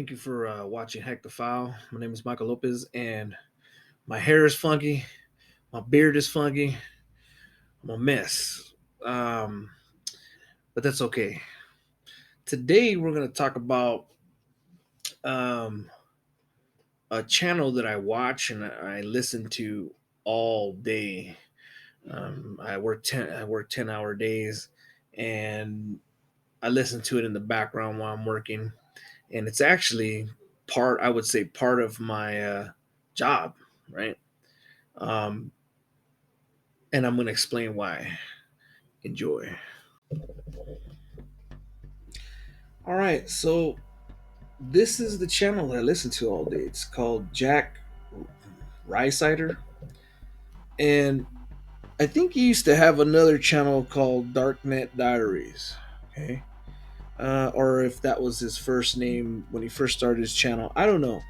Thank you for watching Hack the File. My name is Michael Lopez, and my hair is funky, my beard is funky, I'm a mess. Um, but that's okay. Today, we're going to talk about um, a channel that I watch and I listen to all day. I work 10-hour days, and I listen to it in the background while I'm working. And it's actually I would say, part of my job, right? Um, and I'm going to explain why. Enjoy. All right, so this is the channel that I listen to all day. It's called Jack Rysider, and I think he used to have another channel called Darknet Diaries. Okay, or if that was his first name when he first started his channel, I don't know.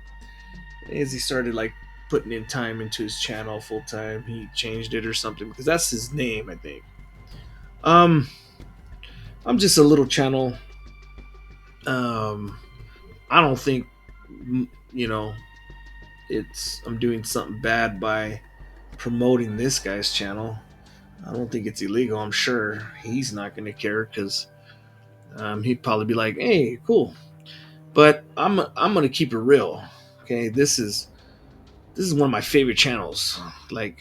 As he started like putting in time into his channel full time, he changed it or something because that's his name, I think. Um, I'm just a little channel. Um, I don't think you know it's I'm doing something bad by promoting this guy's channel. I don't think it's illegal. I'm sure he's not going to care because he'd probably be like, "Hey, cool." But I'm going to keep it real. Okay, this is one of my favorite channels. Like,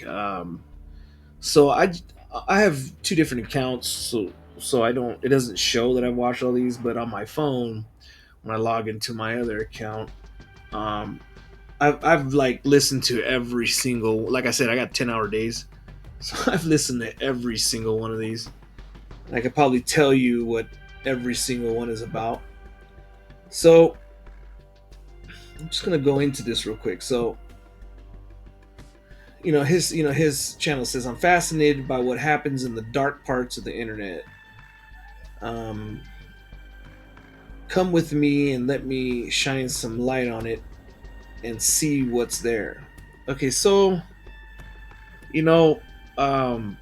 so I have two different accounts, so I don't it doesn't show that I've watched all these, but on my phone when I log into my other account, um, I've like listened to every single. Like I said, I got 10-hour days, so I've listened to every single one of these. And I could probably tell you what every single one is about. So I'm just gonna go into this real quick. So his channel says I'm fascinated by what happens in the dark parts of the internet. Um, Come with me and let me shine some light on it and see what's there. Okay, so you know, um,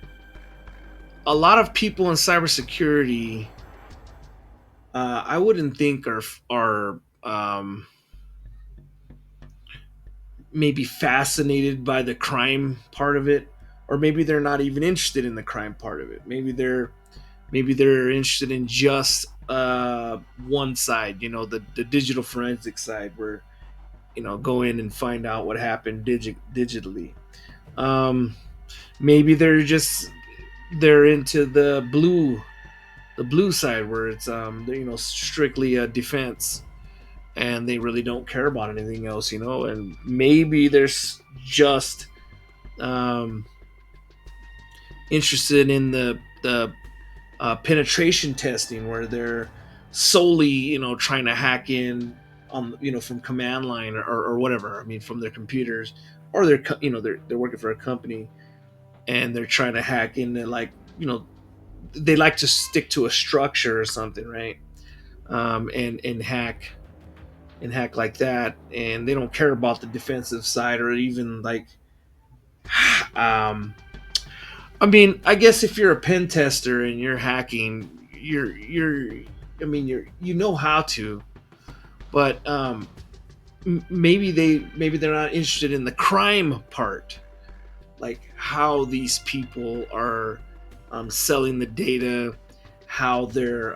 a lot of people in cybersecurity, I wouldn't think are maybe fascinated by the crime part of it, or maybe they're not even interested in the crime part of it. Maybe they're interested in just one side, the digital forensic side, where go in and find out what happened digitally. Um, Maybe they're into the blue side where it's strictly a defense, and they really don't care about anything else, and maybe there's just um, interested in the penetration testing where they're solely trying to hack in on from command line or whatever. I mean, from their computers, or they're working for a company and they're trying to hack into, like, they like to stick to a structure or something, right? And hack like that, and they don't care about the defensive side, or even like, um, I mean, I guess if you're a pen tester and you're hacking, I mean, you know how to, but maybe they're not interested in the crime part, like how these people are selling the data, how they're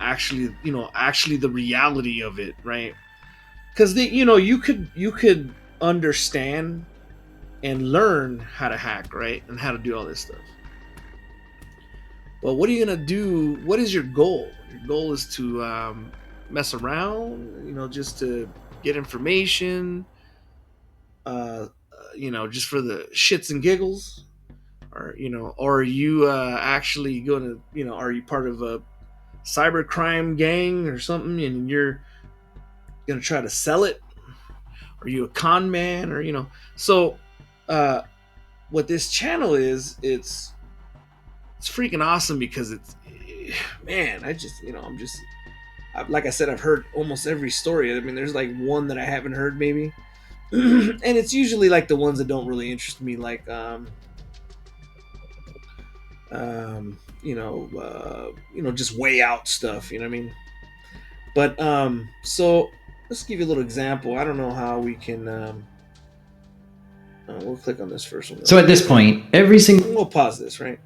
actually the reality of it, right? Because you could understand and learn how to hack, right, and how to do all this stuff. But what are you gonna do? What is your goal? Your goal is to mess around, just to get information, just for the shits and giggles, or are you actually going to, are you part of a cybercrime gang or something, and you're gonna try to sell it? Are you a con man, or So, uh, what this channel is, it's freaking awesome because it's, man, I just, like I said, I've heard almost every story. I mean, there's like one that I haven't heard, maybe. And it's usually like the ones that don't really interest me, like just way out stuff, you know what I mean? But so let's give you a little example. I don't know how we can. We'll click on this first one real So at quick, this right? point, every single And we'll pause this, right?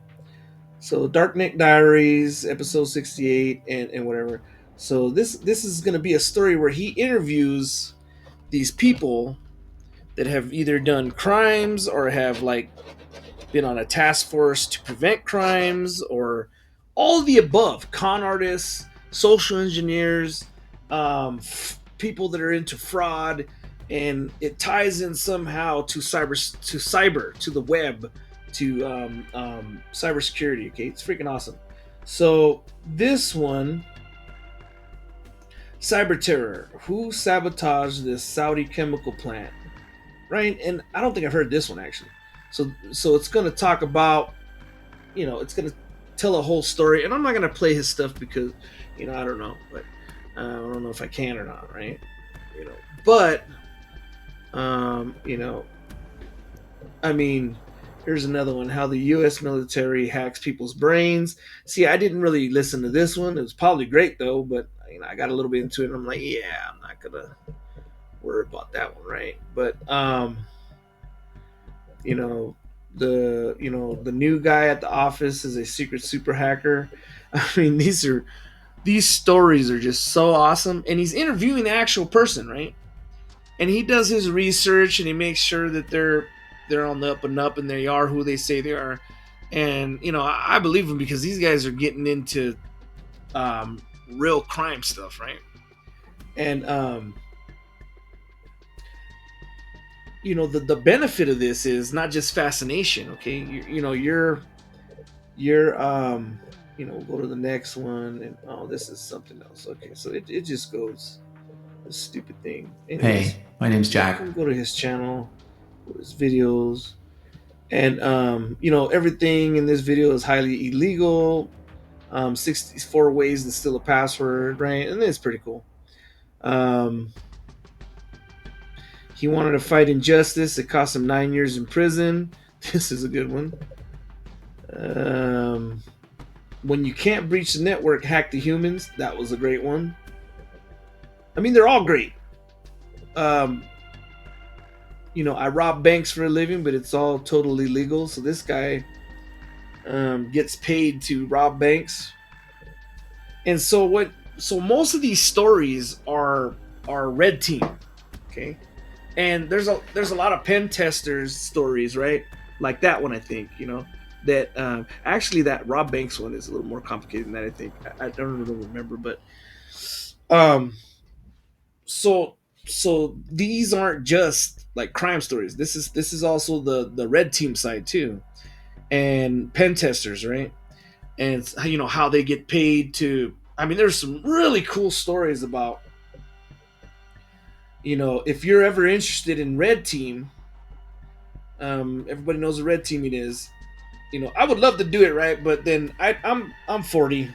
So Dark Knight Diaries, episode 68, and whatever. So this is going to be a story where he interviews these people that have either done crimes or have like been on a task force to prevent crimes or all of the above. Con artists, social engineers, people that are into fraud, and it ties in somehow to cyber, to the web, to cybersecurity. Okay, it's freaking awesome. So this one, cyber terror. Who sabotaged this Saudi chemical plant? Right, and I don't think I've heard this one actually. So it's going to talk about, it's going to tell a whole story, and I'm not going to play his stuff because, I don't know, but I don't know if I can or not, right? You know, but um, you know, I mean, here's another one: how the U.S. military hacks people's brains. See, I didn't really listen to this one. It was probably great though, but I got a little bit into it, and I'm like, yeah, I'm not gonna worry about that one, right? But you know the new guy at the office is a secret super hacker. I mean, these stories are just so awesome, and he's interviewing the actual person, right? And he does his research, and he makes sure that they're on the up and up, and they are who they say they are. And I believe him because these guys are getting into um, real crime stuff, right? And the benefit of this is not just fascination. Okay, you're we'll go to the next one, and oh, this is something else. Okay, so it just goes, a stupid thing. Anyways, Hey, my name's so Jack. I'm go to his channel, go to his videos, and everything in this video is highly illegal. 64 ways to steal a password, right? And it's pretty cool. um he wanted to fight injustice. It cost him 9 years in prison. This is a good one. When you can't breach the network, hack the humans. That was a great one. I mean, they're all great. um I rob banks for a living, but it's all totally legal. So this guy gets paid to rob banks. And so most of these stories are red team. Okay. And there's a lot of pen testers stories, right? Like that one, I think, that actually that Rob Banks one is a little more complicated than that, I think. I don't really remember, but um so so these aren't just like crime stories. This is also the red team side too, and pen testers, right? And it's, how they get paid to. I mean, there's some really cool stories about, if you're ever interested in red team. Everybody knows what red teaming is. I would love to do it, right, but then I'm 40.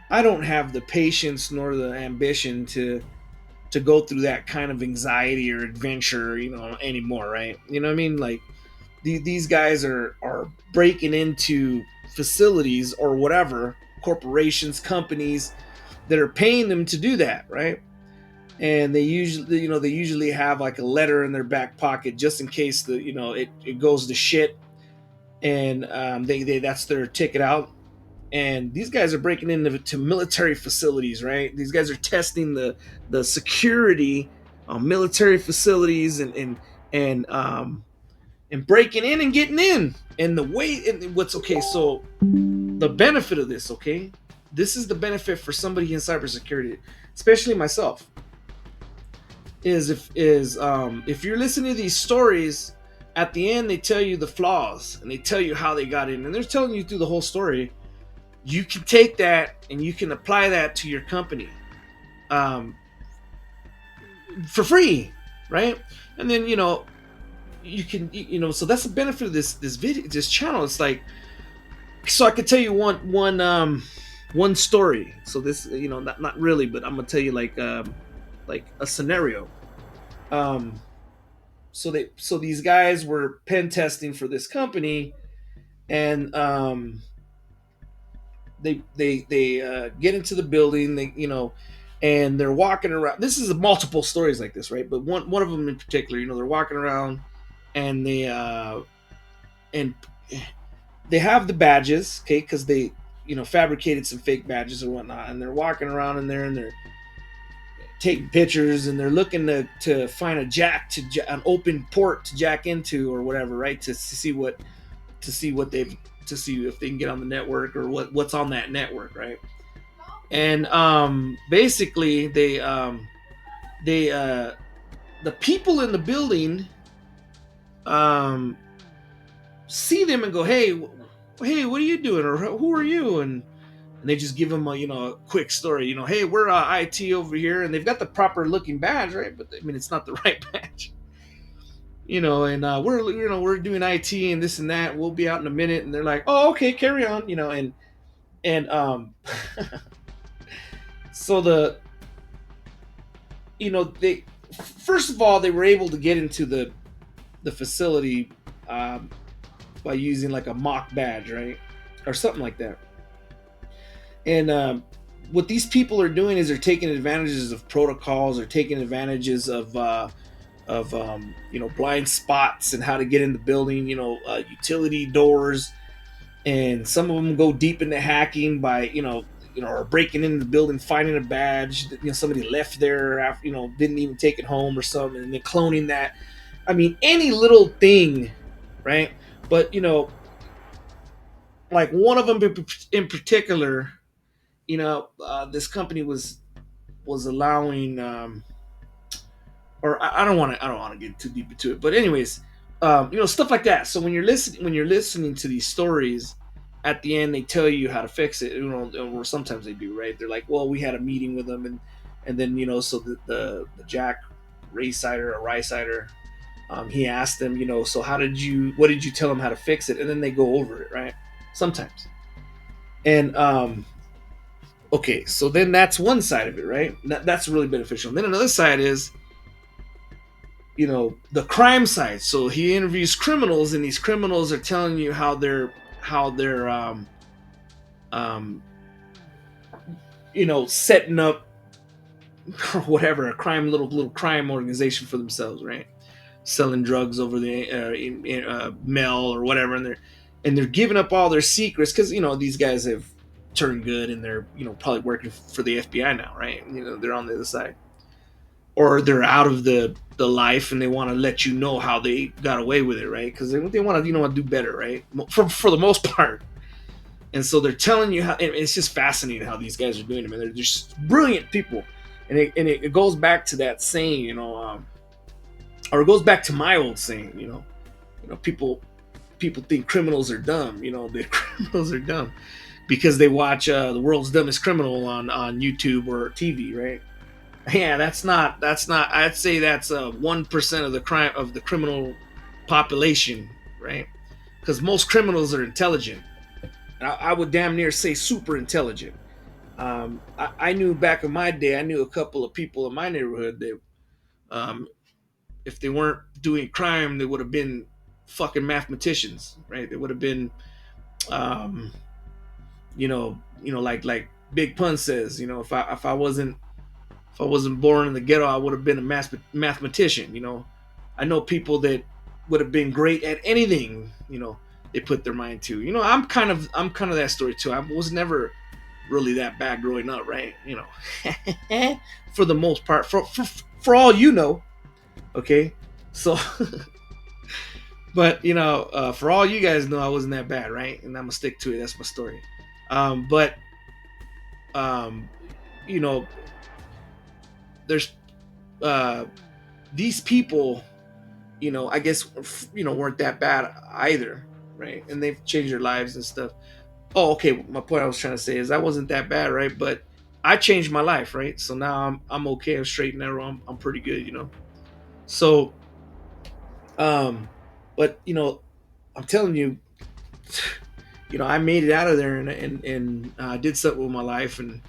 I don't have the patience nor the ambition to go through that kind of anxiety or adventure, anymore, right? You know what I mean? Like these guys are breaking into facilities or whatever, corporations, companies that are paying them to do that, right? And they usually have like a letter in their back pocket just in case it goes to shit, and they that's their ticket out. And these guys are breaking into military facilities, right? These guys are testing the security on military facilities, and breaking in and getting in. And the way, and what's okay, so the benefit of this, okay, this is the benefit for somebody in cybersecurity, especially myself, if you're listening to these stories, at the end they tell you the flaws and they tell you how they got in, and they're telling you through the whole story. You can take that and you can apply that to your company, um, for free, right? And then you can, so that's the benefit of this video, this channel. It's like, so I could tell you one story. So this, not really, but I'm gonna tell you like a scenario. um so these guys were pen testing for this company, and they get into the building. They and they're walking around. This is multiple stories like this, right? But one of them in particular, they're walking around, and and they have the badges, okay, because they fabricated some fake badges or whatnot, and they're walking around in there and they're taking pictures and they're looking to find a an open port to jack into or whatever, right? To see what they've to see if they can get on the network or what's on that network, right? And basically they the people in the building um see them and go, hey, what are you doing, or who are you? And they just give them a quick story. Hey, we're IT over here, and they've got the proper looking badge, right? But I mean, it's not the right badge. And we're doing IT and this and that. We'll be out in a minute, and they're like, oh, okay, carry on. And so they first of all they were able to get into the facility by using like a mock badge, right, or something like that. And what these people are doing is they're taking advantages of protocols, or taking advantages of blind spots and how to get in the building, utility doors, and some of them go deep into hacking by or breaking into the building, finding a badge that somebody left there after didn't even take it home or something, and then cloning that. I mean, any little thing, right? But like one of them in particular, this company was allowing or I don't want to get too deep into it, but anyways, stuff like that. So when you're listening to these stories, at the end they tell you how to fix it, or sometimes they do, right? They're like, well, we had a meeting with them, and then so the Jack Raysider or Rysider, he asked them, so what did you tell them how to fix it? And then they go over it, right? Sometimes. And okay, so then that's one side of it, right? That's really beneficial. And then another side is the crime side. So he interviews criminals, and these criminals are telling you how they're um setting up or whatever, a crime little crime organization for themselves, right? Selling drugs over the mail or whatever, and they're giving up all their secrets because these guys have turned good, and they're probably working for the FBI now, right? They're on the other side, or they're out of the life, and they want to let you know how they got away with it, right? Because they want to do better, right? For the most part. And so they're telling you how, and it's just fascinating how these guys are doing it. I mean, they're just brilliant people, and it goes back to that saying, or it goes back to my old saying, people think criminals are dumb. The criminals are dumb because they watch the world's dumbest criminal on YouTube or TV, right? Yeah, that's not. I'd say that's 1% of the criminal population, right? Because most criminals are intelligent. I would damn near say super intelligent. I knew back in my day, I knew a couple of people in my neighborhood that, if they weren't doing crime, they would have been fucking mathematicians, right? They would have been, um, like Big Pun says, if I wasn't born in the ghetto, I would have been a mathematician. I know people that would have been great at anything. They put their mind to. I'm kind of that story too. I was never really that bad growing up, right? For the most part, for all you know, okay. So, but for all you guys know, I wasn't that bad, right? And I'm gonna stick to it. That's my story. But um, you know, there's uh, these people, I guess, weren't that bad either, right? And they've changed their lives and stuff. Oh, okay. My point I was trying to say is I wasn't that bad, right? But I changed my life, right? So now I'm okay. I'm straight and narrow. I'm pretty good. So, um, but I'm telling you, I made it out of there, and did something with my life, and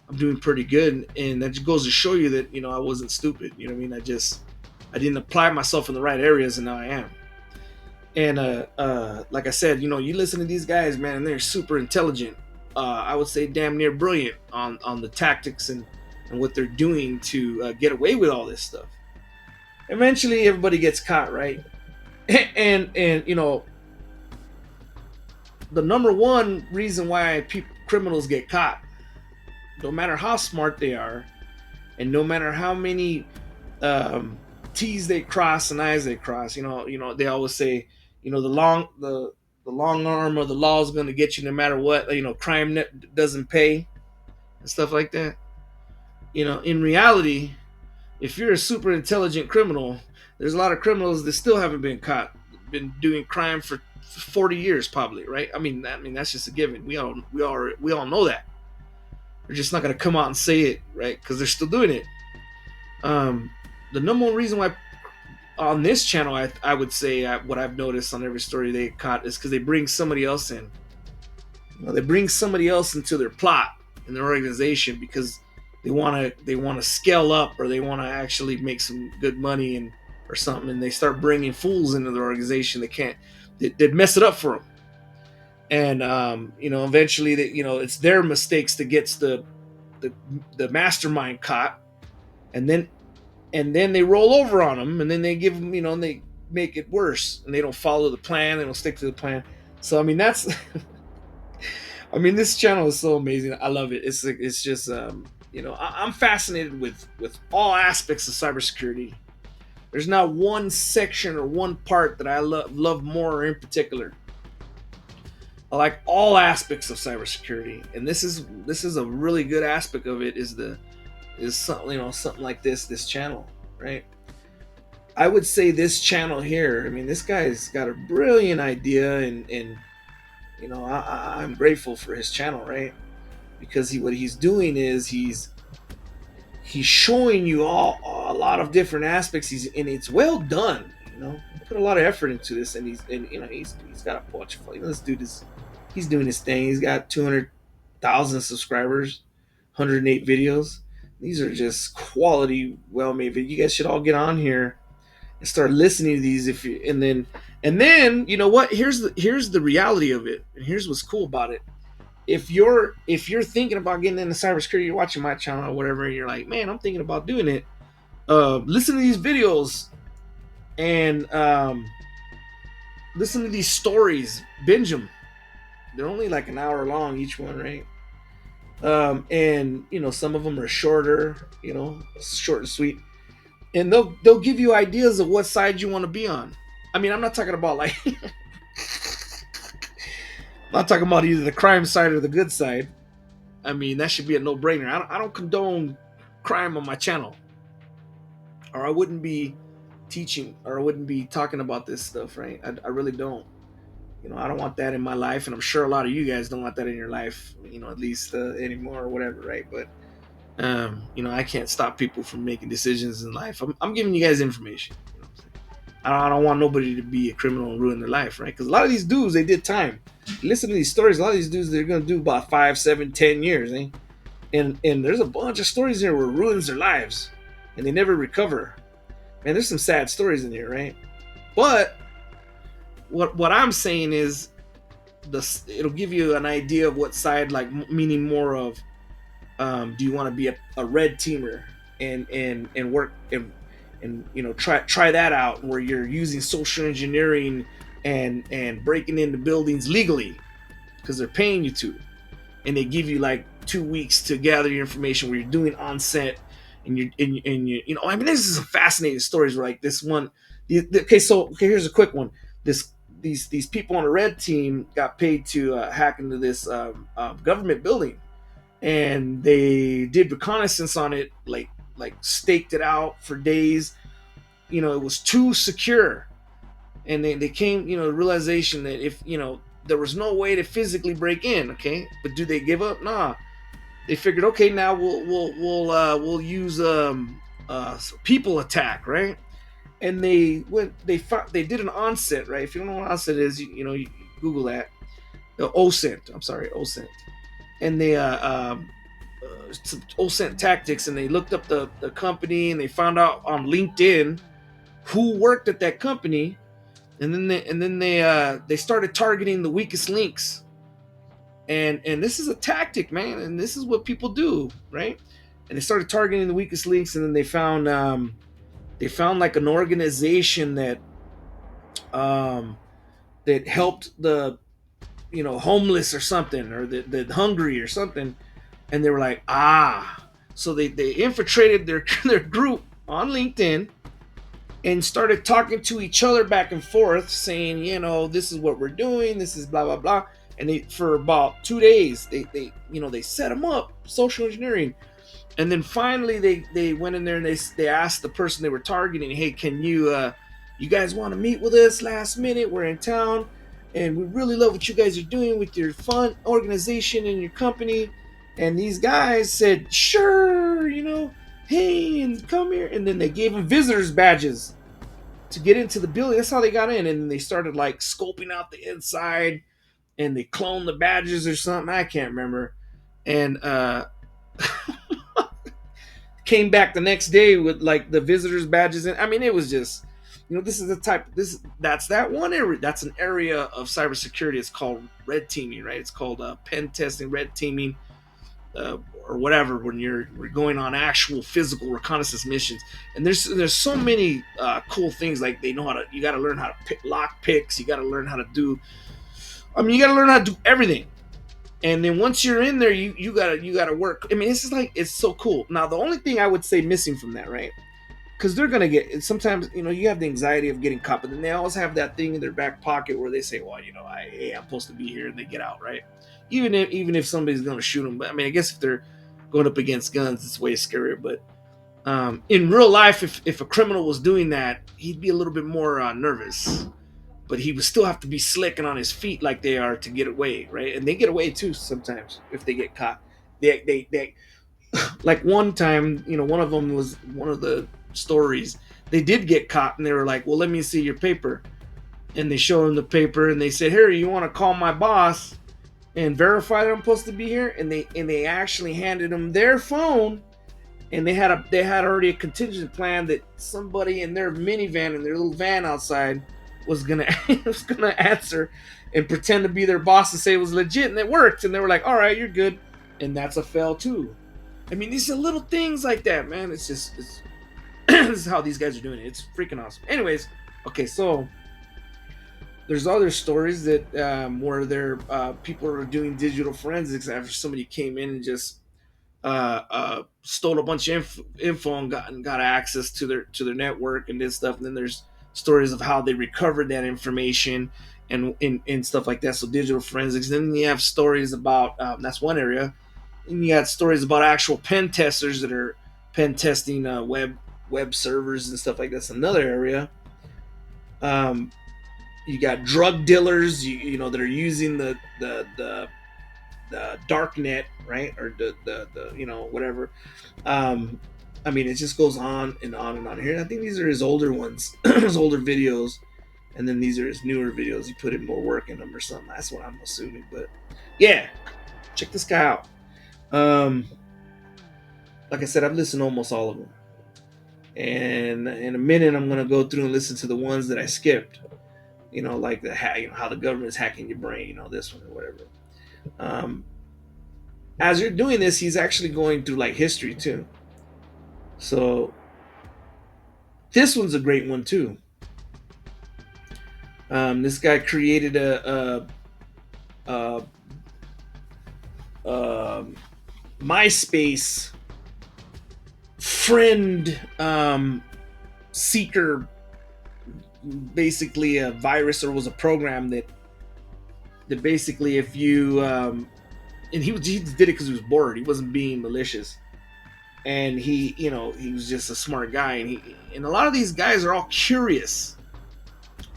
I'm doing pretty good. And that just goes to show you that I wasn't stupid. You know what I mean? I didn't apply myself in the right areas, and now I am. And like I said, you listen to these guys, man, and they're super intelligent. I would say damn near brilliant on the tactics and what they're doing to get away with all this stuff. Eventually, everybody gets caught, right? And the number one reason why criminals get caught, no matter how smart they are, and no matter how many um, T's they cross and I's they cross, they always say, the long arm of the law is going to get you no matter what. Crime doesn't pay and stuff like that. In reality, if you're a super intelligent criminal, there's a lot of criminals that still haven't been caught, been doing crime for 40 years probably, right? I mean that's just a given. We all know that. They're just not going to come out and say it, right? Because they're still doing it. Um, the number one reason why on this channel, I would say what I've noticed on every story they caught is because they bring somebody else in. They bring somebody else into their plot in their organization because they want to scale up, or they want to actually make some good money and or something, and they start bringing fools into their organization that can't that mess it up for them. And eventually, it's their mistakes that gets the the mastermind caught, and then they roll over on them, and then they give them, and they make it worse, and they don't follow the plan, they don't stick to the plan. So that's this channel is so amazing. I love it. It's just I'm fascinated with all aspects of cybersecurity. There's not one section or one part that I love more in particular. I like all aspects of cybersecurity, and this is a really good aspect of it. Is something, something like this channel, right? I would say this channel here. This guy's got a brilliant idea, and I'm grateful for his channel, right? Because what he's doing is he's showing you all a lot of different aspects. And it's well done. He put a lot of effort into this, and he's got a bunch of. This dude he's doing his thing. He's got 200,000 subscribers, 108 videos. These are just quality, well-made videos. You guys should all get on here and start listening to these. And then you know what? Here's the reality of it, and here's what's cool about it. If you're thinking about getting into cybersecurity, you're watching my channel or whatever, and you're like, man, I'm thinking about doing it. Listen to these videos and listen to these stories. Binge them. They're only like an hour long each one, right? And some of them are shorter, short and sweet, and they'll give you ideas of what side you want to be on. I'm not talking about like I'm not talking about either the crime side or the good side. That should be a no-brainer. I don't condone crime on my channel, or I wouldn't be teaching, or I wouldn't be talking about this stuff, right? I really don't. I don't want that in my life, and I'm sure a lot of you guys don't want that in your life, at least anymore or whatever, right? But I can't stop people from making decisions in life. I'm giving you guys information. I don't want nobody to be a criminal and ruin their life, right? Because a lot of these dudes, they did time. Listen to these stories. A lot of these dudes, they're gonna do about 5, 7, 10 years, eh? And there's a bunch of stories there where it ruins their lives, and they never recover. Man, there's some sad stories in here, right? But what I'm saying is, it'll give you an idea of what side, like meaning more of, do you want to be a red teamer and work and try that out, where you're using social engineering and breaking into buildings legally because they're paying you to, and they give you like 2 weeks to gather your information, where you're doing on set, and this is some fascinating stories, where like this one. Okay, here's a quick one. These people on a red team got paid to hack into this government building, and they did reconnaissance on it, like staked it out for days. It was too secure, and they came, realization that if there was no way to physically break in. Okay, but do they give up? Nah. They figured, okay, now we'll use people attack, right? And they did an onset, right? If you don't know what onset is, you Google that. OSINT. I'm sorry, OSINT. And they OSINT tactics, and they looked up the company, and they found out on LinkedIn who worked at that company, and then they started targeting the weakest links. And this is a tactic, man, and this is what people do, right? and they started targeting the weakest links, and then they found like an organization um, that helped the homeless or something, or the hungry or something, and they were like, so they infiltrated their their group on LinkedIn and started talking to each other back and forth, saying, this is what we're doing, this is blah blah blah. And they, for about 2 days, they set them up, social engineering. And then finally they went in there and they asked the person they were targeting, hey, can you guys want to meet with us last minute? We're in town and we really love what you guys are doing with your fun organization and your company. And these guys said, sure, hey, and come here. And then they gave them visitors badges to get into the building. That's how they got in. And they started like scoping out the inside, and they cloned the badges or something. I can't remember. And came back the next day with like the visitors badges. And I mean, it was just, this is the type, that's that one area. That's an area of cybersecurity. It's called red teaming, right? It's called pen testing, red teaming, or whatever, when we're going on actual physical reconnaissance missions. And there's so many cool things. Like, they know how to, you got to learn how to pick lock picks. You got to learn how to do, you got to learn how to do everything. And then once you're in there, you gotta work. I mean, this is like, it's so cool. Now, the only thing I would say missing from that, right? Because they're gonna get, sometimes, you have the anxiety of getting caught, but then they always have that thing in their back pocket where they say, well, I'm supposed to be here, and they get out, right? Even if somebody's gonna shoot them. But I mean, I guess if they're going up against guns, it's way scarier. But in real life, if a criminal was doing that, he'd be a little bit more nervous, but he would still have to be slick and on his feet like they are to get away, right? And they get away too sometimes if they get caught. They like one time, one of them was one of the stories. They did get caught, and they were like, "Well, let me see your paper." And they showed him the paper, and they said, "Here, you want to call my boss and verify that I'm supposed to be here?" And they actually handed him their phone, and they had already a contingent plan that somebody in their minivan, in their little van outside, was gonna answer and pretend to be their boss and say it was legit, and it worked. And they were like, "All right, you're good," and that's a fail too. I mean, these are little things like that, man. It's just this is how these guys are doing it. It's freaking awesome. Anyways, okay, so there's other stories that where people are doing digital forensics after somebody came in and just stole a bunch of info and got access to their network and did stuff. And then there's stories of how they recovered that information and stuff like that. So digital forensics. Then you have stories about that's one area. And you got stories about actual pen testers that are pen testing web servers and stuff like that. That's another area. Um, you got drug dealers, that are using the dark net, right, or the whatever. I mean, it just goes on and on and on. Here, I think these are his older ones, his older videos, and then these are his newer videos. He put in more work in them or something. That's what I'm assuming. But yeah, check this guy out. Like I said, I've listened to almost all of them, and in a minute, I'm gonna go through and listen to the ones that I skipped. Like how the government's hacking your brain. This one or whatever. As you're doing this, he's actually going through like history too. So this one's a great one too. This guy created a MySpace friend seeker, basically a virus, or was a program that basically, if you and he did it because he was bored. He wasn't being malicious, and he was just a smart guy. And a lot of these guys are all curious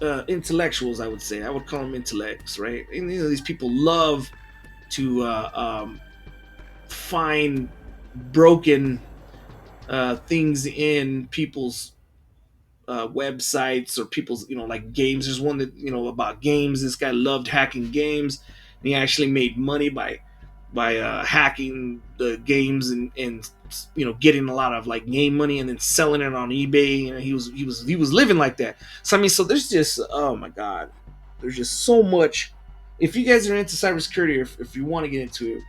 intellectuals. I would say I would call them intellects, right? And these people love to find broken things in people's websites or people's like games. There's one that about games. This guy loved hacking games, and he actually made money by hacking the games and getting a lot of like game money and then selling it on eBay. He was living like that. So I mean, so there's just, oh my god, there's just so much. If you guys are into cybersecurity, or if you want to get into it,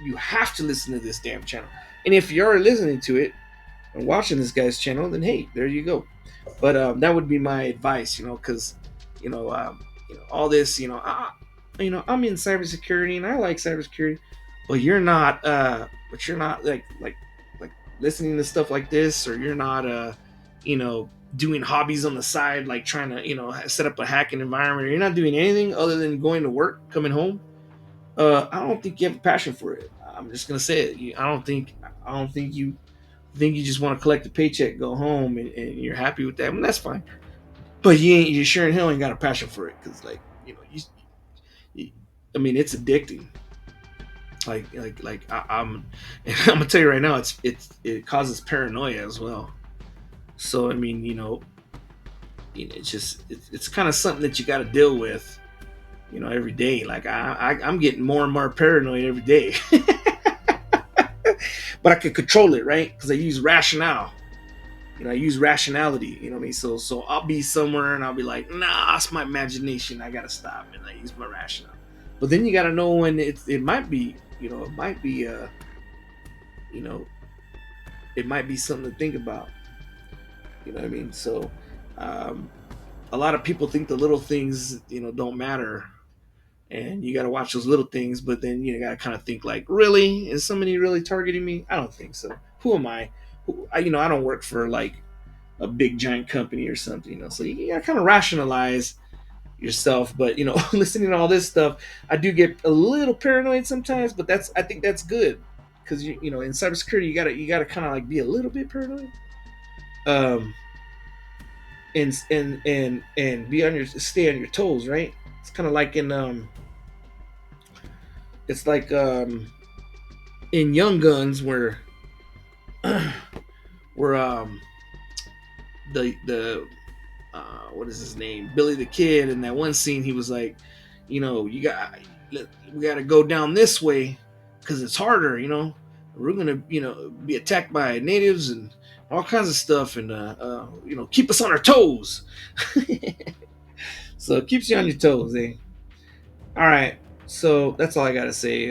you have to listen to this damn channel. And if you're listening to it and watching this guy's channel, then hey, there you go. But that would be my advice, because you know, all this, I'm in cybersecurity and I like cybersecurity, but you're not, like listening to stuff like this, or you're not, doing hobbies on the side, like trying to, set up a hacking environment, or you're not doing anything other than going to work, coming home. I don't think you have a passion for it. I'm just gonna say it. I don't think you just want to collect a paycheck, go home, and you're happy with that. And that's fine. But you sure in hell ain't got a passion for it, because like you, I mean, it's addicting. I'm I'm gonna tell you right now, it causes paranoia as well. So I mean, it's kind of something that you got to deal with, every day. Like I'm getting more and more paranoid every day. But I can control it, right? Because I use rationale. I use rationality. You know what I mean? So I'll be somewhere and I'll be like, nah, it's my imagination. I gotta stop, and I use my rationale. But then you gotta know when it might be, you know, it might be something to think about. You know what I mean? So, um, a lot of people think the little things, don't matter, and you got to watch those little things. But then you got to kind of think like, really, is somebody really targeting me? I don't think so. Who am I? I don't work for like a big giant company or something. So you got to kind of rationalize yourself. But listening to all this stuff, I do get a little paranoid sometimes. But I think that's good, because in cybersecurity you gotta kind of like be a little bit paranoid. Um, and be on your stay on your toes, right? It's kind of like it's like in Young Guns, where the what is his name, Billy the Kid, in that one scene he was like, we got to go down this way because it's harder. We're gonna be attacked by natives and all kinds of stuff, and keep us on our toes. So it keeps you on your toes, eh? All right, so that's all I gotta say.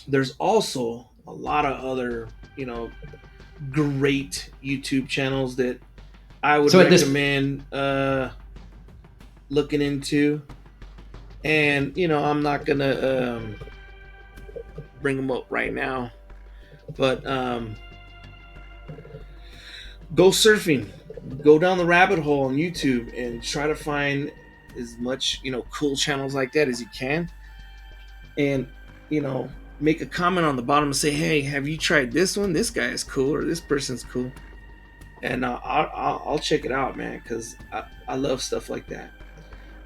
There's also a lot of other, great YouTube channels that I would So at this recommend looking into. And I'm not gonna bring them up right now, but go surfing, go down the rabbit hole on YouTube, and try to find as much cool channels like that as you can, and you know make a comment on the bottom and say, hey, have you tried this one? This guy is cool, or this person's cool. And I'll check it out, man, because I love stuff like that.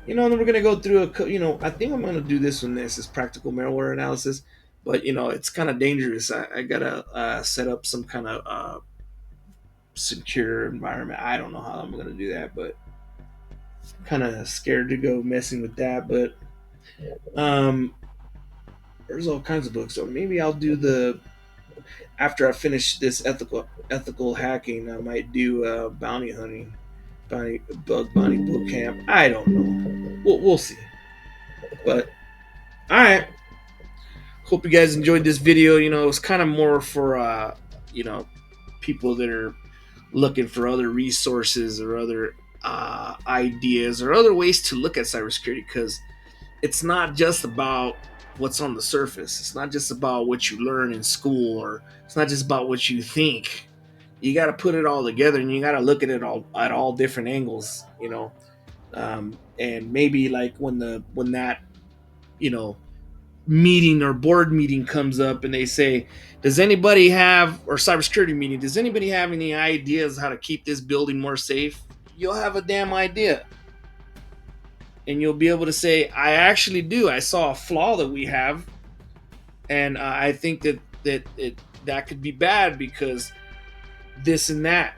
And then we're gonna go through I think I'm gonna do this one. This is practical malware analysis, but it's kind of dangerous. I gotta set up some kind of secure environment. I don't know how I'm gonna do that, but kind of scared to go messing with that. But um, there's all kinds of books, so maybe I'll do the after I finish this ethical hacking. I might do bounty hunting, bug bounty boot camp. I don't know. We'll see. But all right. Hope you guys enjoyed this video. It was kind of more for you know people that are looking for other resources or other ideas or other ways to look at cybersecurity, because it's not just about what's on the surface. It's not just about what you learn in school, or it's not just about what you think. You got to put it all together, and you got to look at it all at all different angles. And maybe like when that you know meeting or board meeting comes up and they say, does anybody have, or cybersecurity meeting, does anybody have any ideas how to keep this building more safe? You'll have a damn idea, and you'll be able to say, I actually do. I saw a flaw that we have, and I think that could be bad because this and that.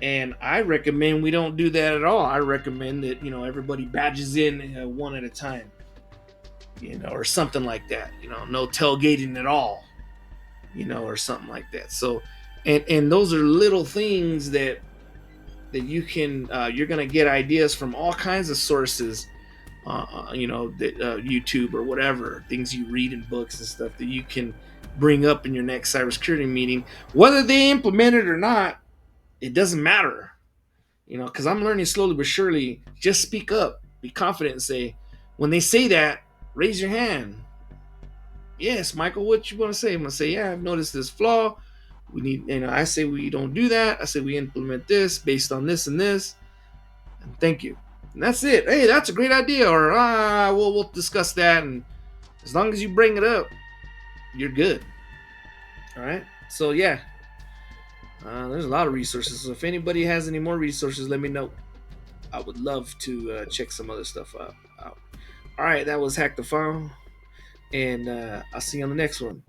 And I recommend we don't do that at all. I recommend that everybody badges in one at a time, or something like that. No tailgating at all, or something like that. So, and those are little things that you can you're gonna get ideas from all kinds of sources, that YouTube or whatever, things you read in books and stuff that you can bring up in your next cybersecurity meeting. Whether they implement it or not, it doesn't matter. Because I'm learning slowly but surely. Just speak up, be confident, and say, when they say that, raise your hand. Yes, Michael, what you want to say? I'm gonna say, yeah, I've noticed this flaw. We need, I say we don't do that. I say we implement this based on this and this. And thank you. And that's it. Hey, that's a great idea. Or we'll discuss that. And as long as you bring it up, you're good. All right. So yeah, there's a lot of resources. So if anybody has any more resources, let me know. I would love to check some other stuff out. All right, that was Hack the File, and I'll see you on the next one.